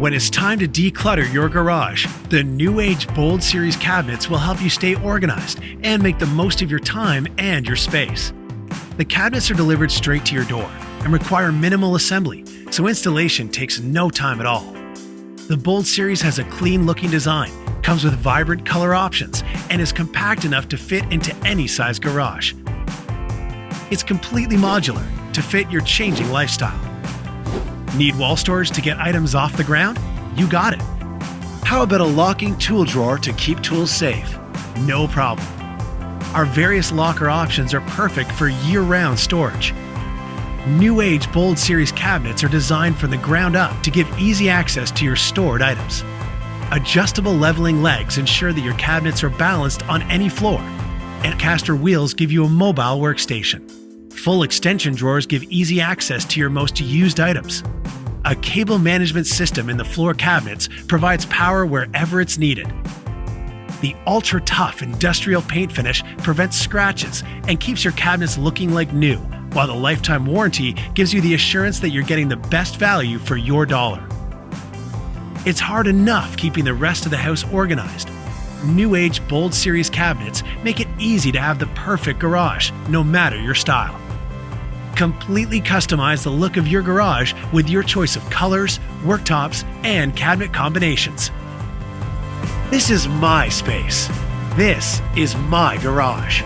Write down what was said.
When it's time to declutter your garage, the NewAge Bold Series cabinets will help you stay organized and make the most of your time and your space. The cabinets are delivered straight to your door and require minimal assembly, so installation takes no time at all. The Bold Series has a clean-looking design, comes with vibrant color options, and is compact enough to fit into any size garage. It's completely modular to fit your changing lifestyle. Need wall storage to get items off the ground? You got it. How about a locking tool drawer to keep tools safe? No problem. Our various locker options are perfect for year-round storage. NewAge Bold Series cabinets are designed from the ground up to give easy access to your stored items. Adjustable leveling legs ensure that your cabinets are balanced on any floor, and caster wheels give you a mobile workstation. Full extension drawers give easy access to your most used items. A cable management system in the floor cabinets provides power wherever it's needed. The ultra-tough industrial paint finish prevents scratches and keeps your cabinets looking like new, while the lifetime warranty gives you the assurance that you're getting the best value for your dollar. It's hard enough keeping the rest of the house organized. NewAge Bold Series cabinets make it easy to have the perfect garage, no matter your style. Completely customize the look of your garage with your choice of colors, worktops, and cabinet combinations. This is my space. This is my garage.